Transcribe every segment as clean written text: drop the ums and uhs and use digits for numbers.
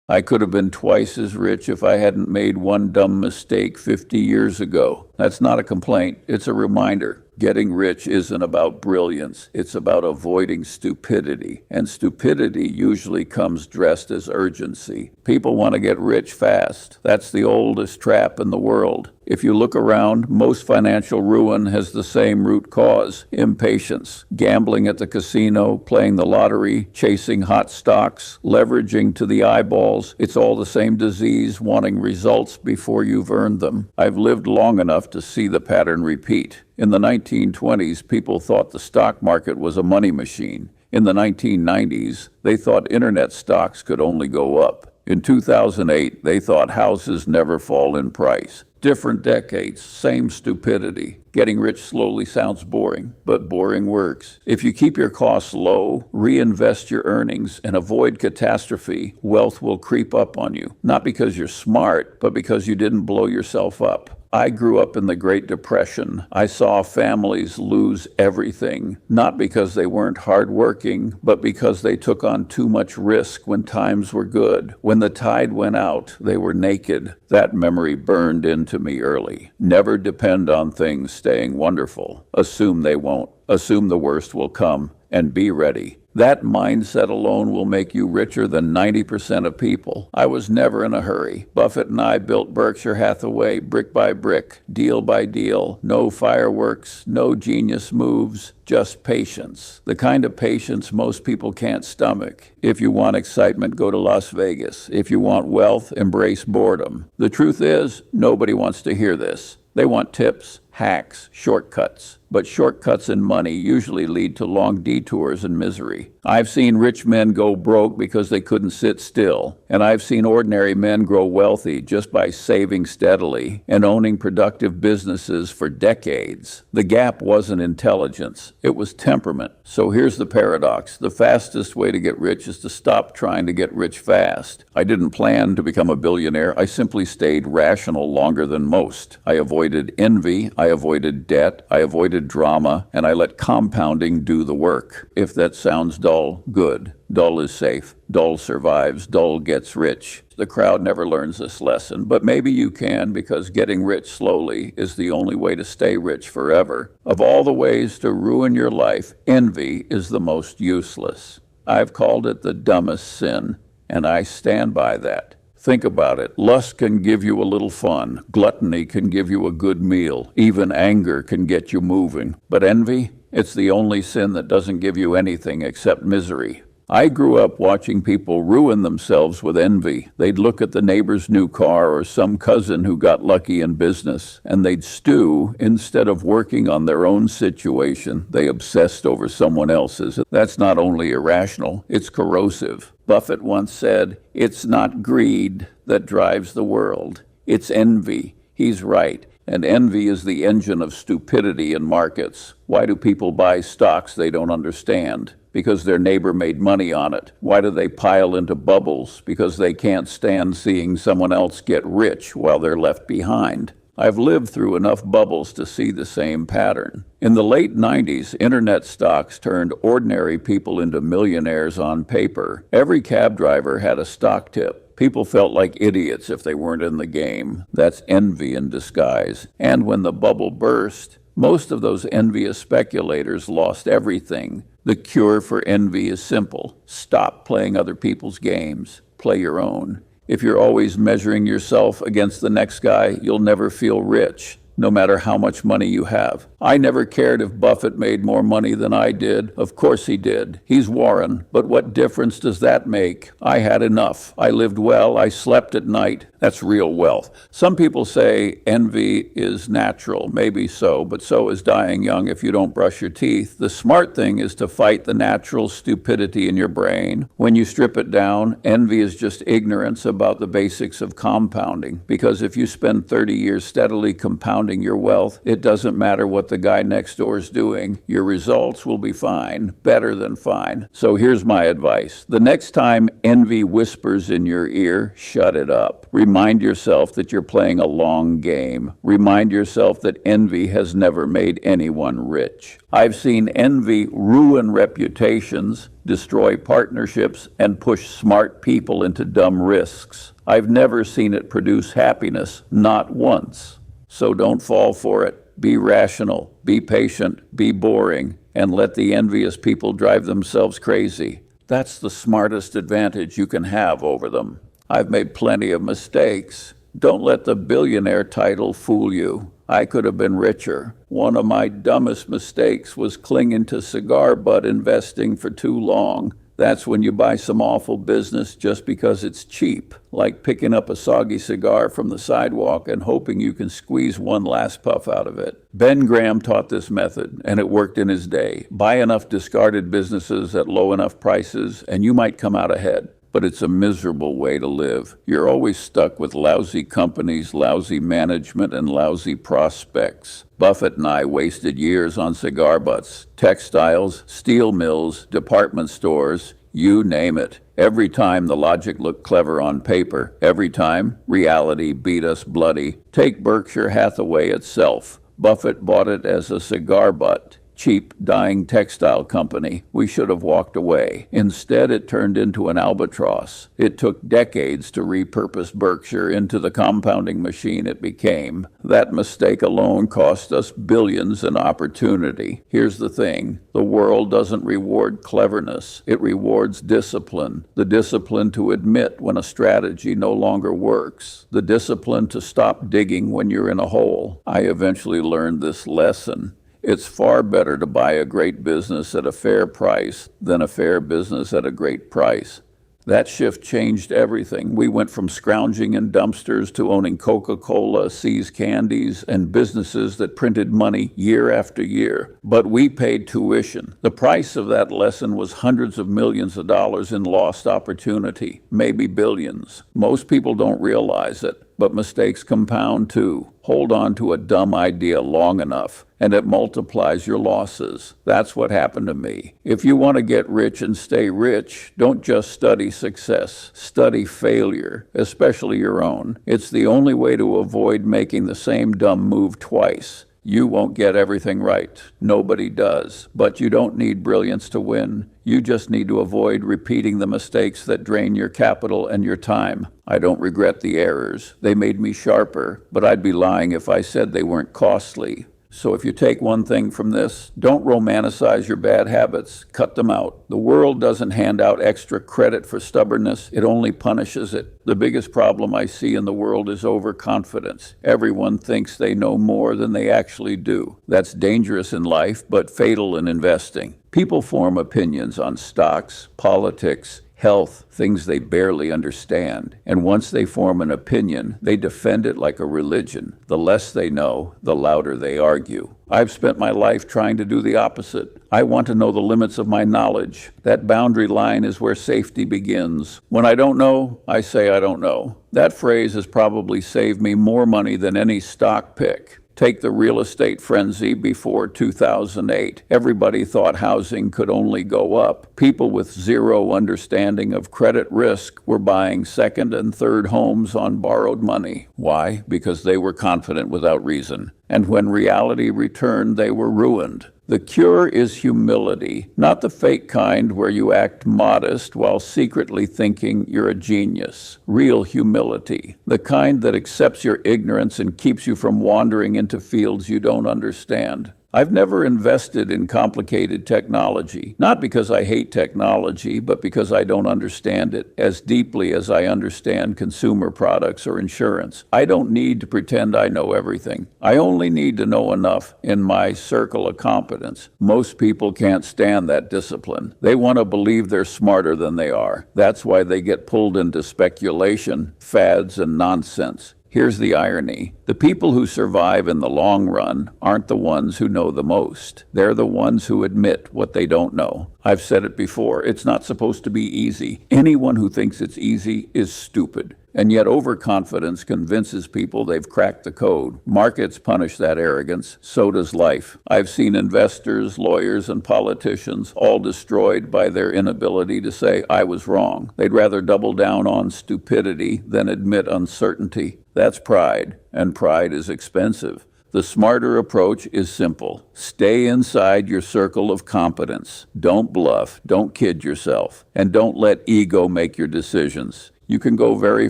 I could have been twice as rich if I hadn't made one dumb mistake 50 years ago. That's not a complaint, it's a reminder. Getting rich isn't about brilliance, it's about avoiding stupidity. And stupidity usually comes dressed as urgency. People want to get rich fast. That's the oldest trap in the world. If you look around, most financial ruin has the same root cause: impatience. Gambling at the casino, playing the lottery, chasing hot stocks, leveraging to the eyeballs. It's all the same disease, wanting results before you've earned them. I've lived long enough to see the pattern repeat. In the 1920s, people thought the stock market was a money machine. In the 1990s, they thought internet stocks could only go up. In 2008, they thought houses never fall in price. Different decades, same stupidity. Getting rich slowly sounds boring, but boring works. If you keep your costs low, reinvest your earnings, and avoid catastrophe, wealth will creep up on you. Not because you're smart, but because you didn't blow yourself up. I grew up in the Great Depression. I saw families lose everything, not because they weren't hardworking, but because they took on too much risk when times were good. When the tide went out, they were naked. That memory burned into me early. Never depend on things staying wonderful. Assume they won't. Assume the worst will come, and be ready. That mindset alone will make you richer than 90% of people. I was never in a hurry. Buffett and I built Berkshire Hathaway brick by brick, deal by deal. No fireworks, no genius moves, just patience. The kind of patience most people can't stomach. If you want excitement, go to Las Vegas. If you want wealth, embrace boredom. The truth is, nobody wants to hear this. They want tips, hacks, shortcuts. But shortcuts and money usually lead to long detours and misery. I've seen rich men go broke because they couldn't sit still. And I've seen ordinary men grow wealthy just by saving steadily and owning productive businesses for decades. The gap wasn't intelligence, it was temperament. So here's the paradox. The fastest way to get rich is to stop trying to get rich fast. I didn't plan to become a billionaire. I simply stayed rational longer than most. I avoided envy, I avoided debt, I avoided drama, and I let compounding do the work. If that sounds dull, good. Dull is safe. Dull survives. Dull gets rich. The crowd never learns this lesson, but maybe you can, because getting rich slowly is the only way to stay rich forever. Of all the ways to ruin your life, envy is the most useless. I've called it the dumbest sin, and I stand by that. Think about it. Lust can give you a little fun. Gluttony can give you a good meal. Even anger can get you moving. But envy? It's the only sin that doesn't give you anything except misery. I grew up watching people ruin themselves with envy. They'd look at the neighbor's new car or some cousin who got lucky in business, and they'd stew instead of working on their own situation. They obsessed over someone else's. That's not only irrational, it's corrosive. Buffett once said, "It's not greed that drives the world, it's envy." He's right. And envy is the engine of stupidity in markets. Why do people buy stocks they don't understand? Because their neighbor made money on it. Why do they pile into bubbles? Because they can't stand seeing someone else get rich while they're left behind. I've lived through enough bubbles to see the same pattern. In the late 90s, internet stocks turned ordinary people into millionaires on paper. Every cab driver had a stock tip. People felt like idiots if they weren't in the game. That's envy in disguise. And when the bubble burst, most of those envious speculators lost everything. The cure for envy is simple. Stop playing other people's games. Play your own. If you're always measuring yourself against the next guy, you'll never feel rich, no matter how much money you have. I never cared if Buffett made more money than I did. Of course he did. He's Warren. But what difference does that make? I had enough. I lived well. I slept at night. That's real wealth. Some people say envy is natural. Maybe so, but so is dying young if you don't brush your teeth. The smart thing is to fight the natural stupidity in your brain. When you strip it down, envy is just ignorance about the basics of compounding. Because if you spend 30 years steadily compounding compounding your wealth, it doesn't matter what the guy next door is doing. Your results will be fine, better than fine. So here's my advice. The next time envy whispers in your ear, shut it up. Remind yourself that you're playing a long game. Remind yourself that envy has never made anyone rich. I've seen envy ruin reputations, destroy partnerships, and push smart people into dumb risks. I've never seen it produce happiness, not once. So don't fall for it. Be rational, be patient, be boring, and let the envious people drive themselves crazy. That's the smartest advantage you can have over them. I've made plenty of mistakes. Don't let the billionaire title fool you. I could have been richer. One of my dumbest mistakes was clinging to cigar butt investing for too long. That's when you buy some awful business just because it's cheap, like picking up a soggy cigar from the sidewalk and hoping you can squeeze one last puff out of it. Ben Graham taught this method, and it worked in his day. Buy enough discarded businesses at low enough prices, and you might come out ahead. But it's a miserable way to live. You're always stuck with lousy companies, lousy management, and lousy prospects. Buffett and I wasted years on cigar butts, textiles, steel mills, department stores, you name it. Every time the logic looked clever on paper, every time reality beat us bloody. Take Berkshire Hathaway itself. Buffett bought it as a cigar butt. Cheap, dying textile company. We should have walked away. Instead, it turned into an albatross. It took decades to repurpose Berkshire into the compounding machine it became. That mistake alone cost us billions in opportunity. Here's the thing. The world doesn't reward cleverness. It rewards discipline. The discipline to admit when a strategy no longer works. The discipline to stop digging when you're in a hole. I eventually learned this lesson. It's far better to buy a great business at a fair price than a fair business at a great price. That shift changed everything. We went from scrounging in dumpsters to owning Coca-Cola, See's Candies, and businesses that printed money year after year. But we paid tuition. The price of that lesson was hundreds of millions of dollars in lost opportunity, maybe billions. Most people don't realize it, but mistakes compound too. Hold on to a dumb idea long enough, and it multiplies your losses. That's what happened to me. If you want to get rich and stay rich, don't just study success. Study failure, especially your own. It's the only way to avoid making the same dumb move twice. You won't get everything right. Nobody does. But you don't need brilliance to win. You just need to avoid repeating the mistakes that drain your capital and your time. I don't regret the errors. They made me sharper, but I'd be lying if I said they weren't costly. So if you take one thing from this, don't romanticize your bad habits. Cut them out. The world doesn't hand out extra credit for stubbornness. It only punishes it. The biggest problem I see in the world is overconfidence. Everyone thinks they know more than they actually do. That's dangerous in life, but fatal in investing. People form opinions on stocks, politics, health, things they barely understand. And once they form an opinion, they defend it like a religion. The less they know, the louder they argue. I've spent my life trying to do the opposite. I want to know the limits of my knowledge. That boundary line is where safety begins. When I don't know, I say I don't know. That phrase has probably saved me more money than any stock pick. Take the real estate frenzy before 2008. Everybody thought housing could only go up. People with zero understanding of credit risk were buying second and third homes on borrowed money. Why? Because they were confident without reason. And when reality returned, they were ruined. The cure is humility, not the fake kind where you act modest while secretly thinking you're a genius. Real humility, the kind that accepts your ignorance and keeps you from wandering into fields you don't understand. I've never invested in complicated technology, not because I hate technology, but because I don't understand it as deeply as I understand consumer products or insurance. I don't need to pretend I know everything. I only need to know enough in my circle of competence. Most people can't stand that discipline. They want to believe they're smarter than they are. That's why they get pulled into speculation, fads, and nonsense. Here's the irony. The people who survive in the long run aren't the ones who know the most. They're the ones who admit what they don't know. I've said it before, it's not supposed to be easy. Anyone who thinks it's easy is stupid. And yet overconfidence convinces people they've cracked the code. Markets punish that arrogance, so does life. I've seen investors, lawyers, and politicians all destroyed by their inability to say, I was wrong. They'd rather double down on stupidity than admit uncertainty. That's pride, and pride is expensive. The smarter approach is simple. Stay inside your circle of competence. Don't bluff, don't kid yourself, and don't let ego make your decisions. You can go very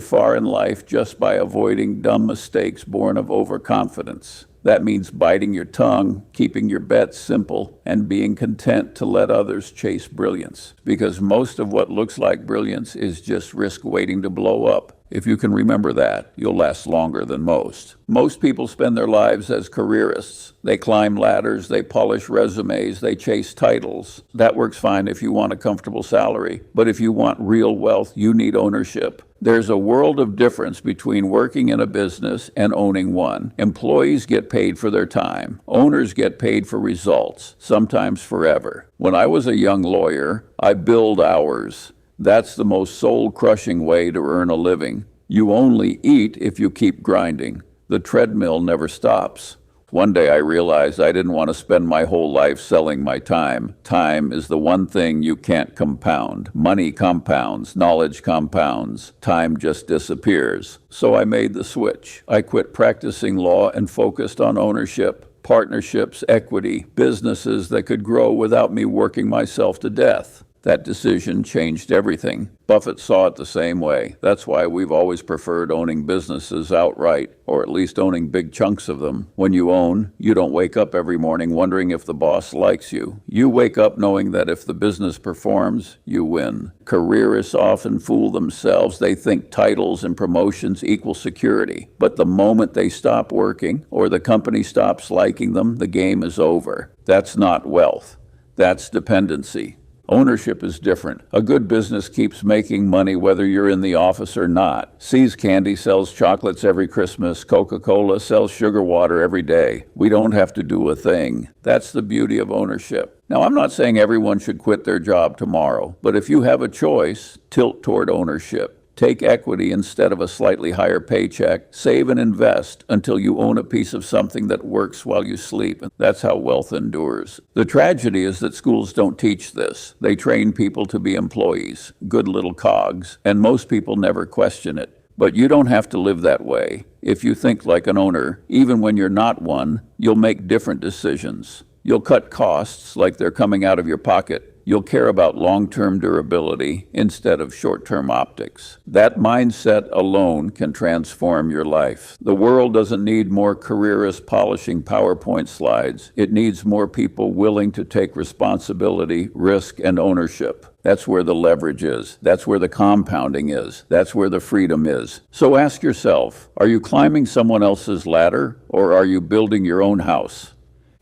far in life just by avoiding dumb mistakes born of overconfidence. That means biting your tongue, keeping your bets simple, and being content to let others chase brilliance. Because most of what looks like brilliance is just risk waiting to blow up. If you can remember that, you'll last longer than most. Most people spend their lives as careerists. They climb ladders, they polish resumes, they chase titles. That works fine if you want a comfortable salary. But if you want real wealth, you need ownership. There's a world of difference between working in a business and owning one. Employees get paid for their time. Owners get paid for results, sometimes forever. When I was a young lawyer, I billed hours. That's the most soul-crushing way to earn a living. You only eat if you keep grinding. The treadmill never stops. One day I realized I didn't want to spend my whole life selling my time. Time is the one thing you can't compound. Money compounds, knowledge compounds, time just disappears. So I made the switch. I quit practicing law and focused on ownership, partnerships, equity, businesses that could grow without me working myself to death. That decision changed everything. Buffett saw it the same way. That's why we've always preferred owning businesses outright, or at least owning big chunks of them. When you own, you don't wake up every morning wondering if the boss likes you. You wake up knowing that if the business performs, you win. Careerists often fool themselves. They think titles and promotions equal security. But the moment they stop working, or the company stops liking them, the game is over. That's not wealth. That's dependency. Ownership is different. A good business keeps making money whether you're in the office or not. See's Candy sells chocolates every Christmas. Coca-Cola sells sugar water every day. We don't have to do a thing. That's the beauty of ownership. Now, I'm not saying everyone should quit their job tomorrow, but if you have a choice, tilt toward ownership. Take equity instead of a slightly higher paycheck. Save and invest until you own a piece of something that works while you sleep. That's how wealth endures. The tragedy is that schools don't teach this. They train people to be employees, good little cogs, and most people never question it. But you don't have to live that way. If you think like an owner, even when you're not one, you'll make different decisions. You'll cut costs like they're coming out of your pocket. You'll care about long-term durability instead of short-term optics. That mindset alone can transform your life. The world doesn't need more careerists polishing PowerPoint slides. It needs more people willing to take responsibility, risk, and ownership. That's where the leverage is. That's where the compounding is. That's where the freedom is. So ask yourself, are you climbing someone else's ladder, or are you building your own house?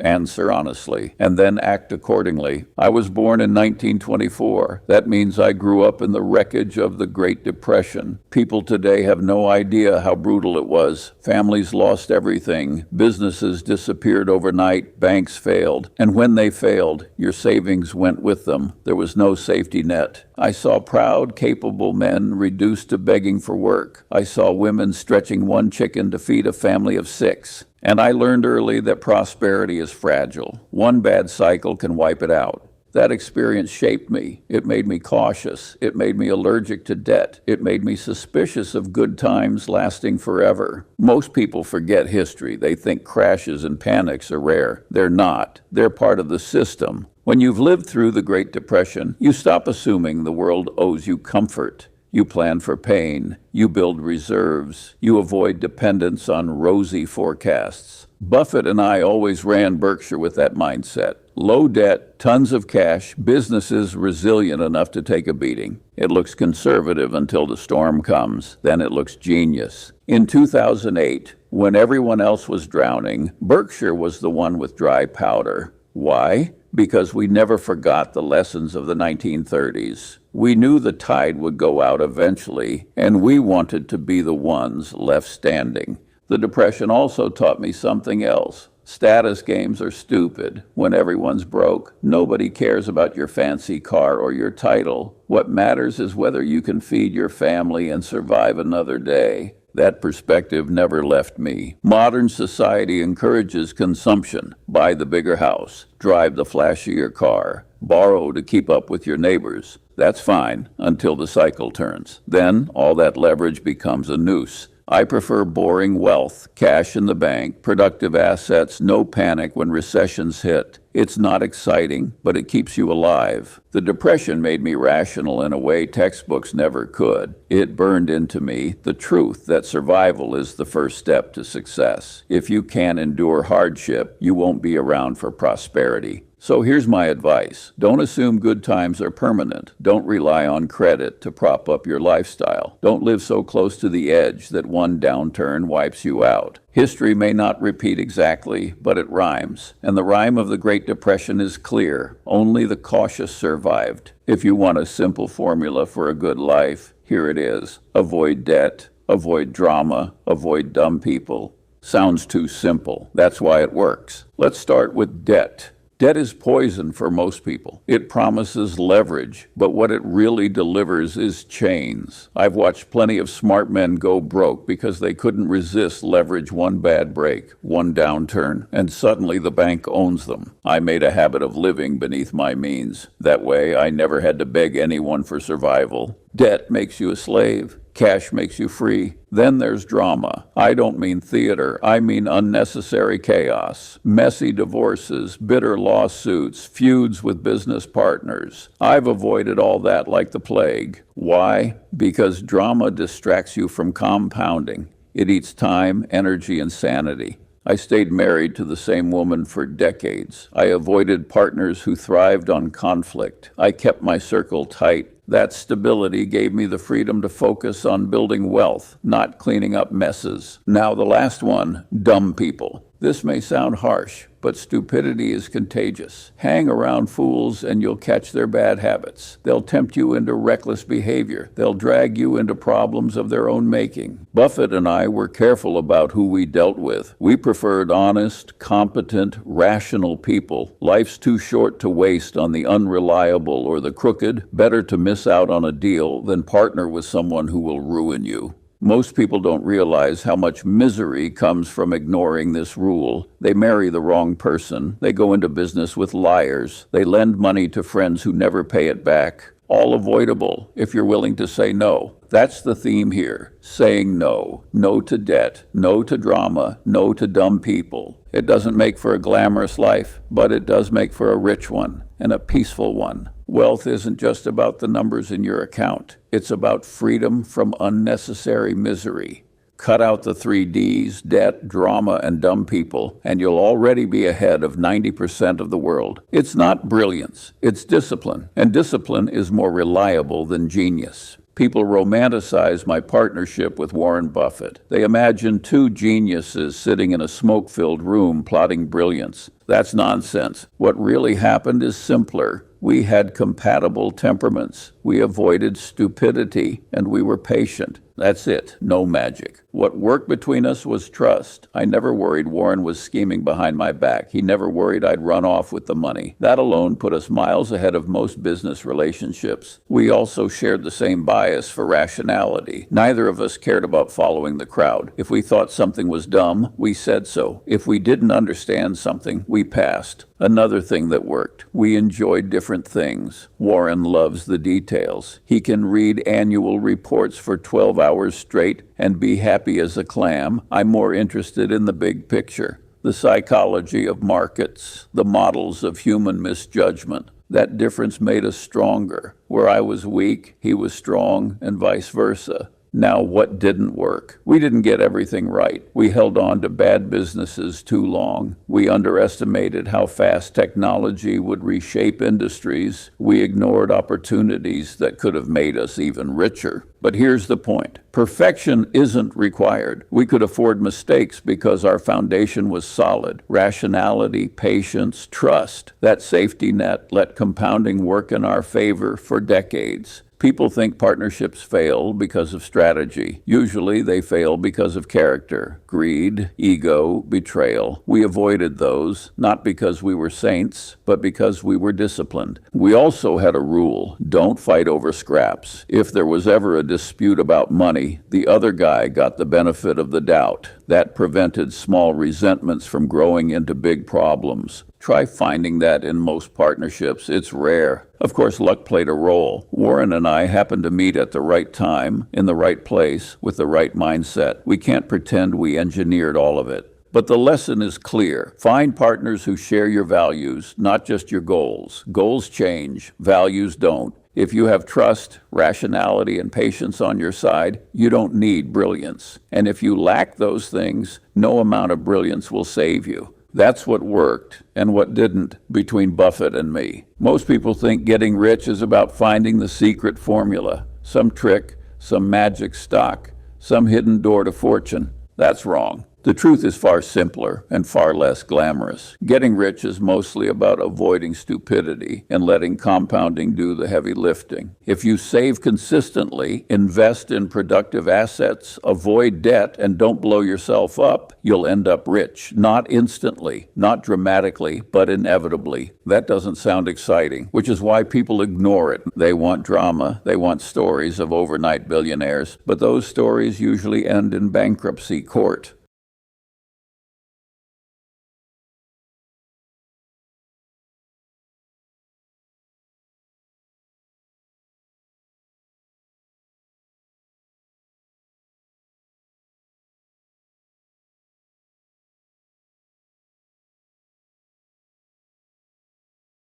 Answer honestly, and then act accordingly. I was born in 1924. That means I grew up in the wreckage of the Great Depression. People today have no idea how brutal it was. Families lost everything. Businesses disappeared overnight. Banks failed. And when they failed, your savings went with them. There was no safety net. I saw proud, capable men reduced to begging for work. I saw women stretching one chicken to feed a family of 6. And I learned early that prosperity is fragile. One bad cycle can wipe it out. That experience shaped me. It made me cautious. It made me allergic to debt. It made me suspicious of good times lasting forever. Most people forget history. They think crashes and panics are rare. They're not. They're part of the system. When you've lived through the Great Depression, you stop assuming the world owes you comfort. You plan for pain. You build reserves. You avoid dependence on rosy forecasts. Buffett and I always ran Berkshire with that mindset. Low debt, tons of cash, businesses resilient enough to take a beating. It looks conservative until the storm comes. Then it looks genius. In 2008, when everyone else was drowning, Berkshire was the one with dry powder. Why? Because we never forgot the lessons of the 1930s. We knew the tide would go out eventually, and we wanted to be the ones left standing. The Depression also taught me something else. Status games are stupid. When everyone's broke, nobody cares about your fancy car or your title. What matters is whether you can feed your family and survive another day. That perspective never left me. Modern society encourages consumption. Buy the bigger house, drive the flashier car, borrow to keep up with your neighbors. That's fine until the cycle turns. Then all that leverage becomes a noose. I prefer boring wealth, cash in the bank, productive assets, no panic when recessions hit. It's not exciting, but it keeps you alive. The Depression made me rational in a way textbooks never could. It burned into me the truth that survival is the first step to success. If you can't endure hardship, you won't be around for prosperity. So here's my advice. Don't assume good times are permanent. Don't rely on credit to prop up your lifestyle. Don't live so close to the edge that one downturn wipes you out. History may not repeat exactly, but it rhymes. And the rhyme of the Great Depression is clear. Only the cautious survived. If you want a simple formula for a good life, here it is. Avoid debt, avoid drama, avoid dumb people. Sounds too simple. That's why it works. Let's start with debt. Debt is poison for most people. It promises leverage, but what it really delivers is chains. I've watched plenty of smart men go broke because they couldn't resist leverage. One bad break, one downturn, and suddenly the bank owns them. I made a habit of living beneath my means. That way, I never had to beg anyone for survival. Debt makes you a slave. Cash makes you free. Then there's drama. I don't mean theater. I mean unnecessary chaos. Messy divorces, bitter lawsuits, feuds with business partners. I've avoided all that like the plague. Why? Because drama distracts you from compounding. It eats time, energy, and sanity. I stayed married to the same woman for decades. I avoided partners who thrived on conflict. I kept my circle tight. That stability gave me the freedom to focus on building wealth, not cleaning up messes. Now the last one, dumb people. This may sound harsh, but stupidity is contagious. Hang around fools and you'll catch their bad habits. They'll tempt you into reckless behavior. They'll drag you into problems of their own making. Buffett and I were careful about who we dealt with. We preferred honest, competent, rational people. Life's too short to waste on the unreliable or the crooked. Better to miss out on a deal than partner with someone who will ruin you. Most people don't realize how much misery comes from ignoring this rule. They marry the wrong person. They go into business with liars. They lend money to friends who never pay it back. All avoidable if you're willing to say no. That's the theme here. Saying no. No to debt. No to drama. No to dumb people. It doesn't make for a glamorous life, but it does make for a rich one and a peaceful one. Wealth isn't just about the numbers in your account. It's about freedom from unnecessary misery. Cut out the 3 Ds, debt, drama, and dumb people, and you'll already be ahead of 90% of the world. It's not brilliance, it's discipline, and discipline is more reliable than genius. People romanticize my partnership with Warren Buffett. They imagine 2 geniuses sitting in a smoke-filled room plotting brilliance. That's nonsense. What really happened is simpler. We had compatible temperaments. We avoided stupidity, and we were patient. That's it. No magic. What worked between us was trust. I never worried Warren was scheming behind my back. He never worried I'd run off with the money. That alone put us miles ahead of most business relationships. We also shared the same bias for rationality. Neither of us cared about following the crowd. If we thought something was dumb, we said so. If we didn't understand something, we passed. Another thing that worked. We enjoyed different things. Warren loves the details. He can read annual reports for 12 hours straight and be happy as a clam. I'm more interested in the big picture. The psychology of markets, the models of human misjudgment. That difference made us stronger. Where I was weak, he was strong, and vice versa. Now, what didn't work? We didn't get everything right. We held on to bad businesses too long. We underestimated how fast technology would reshape industries. We ignored opportunities that could have made us even richer. But here's the point. Perfection isn't required. We could afford mistakes because our foundation was solid. Rationality, patience, trust. That safety net let compounding work in our favor for decades. People think partnerships fail because of strategy. Usually they fail because of character, greed, ego, betrayal. We avoided those, not because we were saints, but because we were disciplined. We also had a rule: don't fight over scraps. If there was ever a dispute about money, the other guy got the benefit of the doubt. That prevented small resentments from growing into big problems. Try finding that in most partnerships. It's rare. Of course, luck played a role. Warren and I happened to meet at the right time, in the right place, with the right mindset. We can't pretend we engineered all of it. But the lesson is clear. Find partners who share your values, not just your goals. Goals change, values don't. If you have trust, rationality, and patience on your side, you don't need brilliance. And if you lack those things, no amount of brilliance will save you. That's what worked and what didn't between Buffett and me. Most people think getting rich is about finding the secret formula, some trick, some magic stock, some hidden door to fortune. That's wrong. The truth is far simpler and far less glamorous. Getting rich is mostly about avoiding stupidity and letting compounding do the heavy lifting. If you save consistently, invest in productive assets, avoid debt, and don't blow yourself up, you'll end up rich. Not instantly, not dramatically, but inevitably. That doesn't sound exciting, which is why people ignore it. They want drama, they want stories of overnight billionaires, but those stories usually end in bankruptcy court.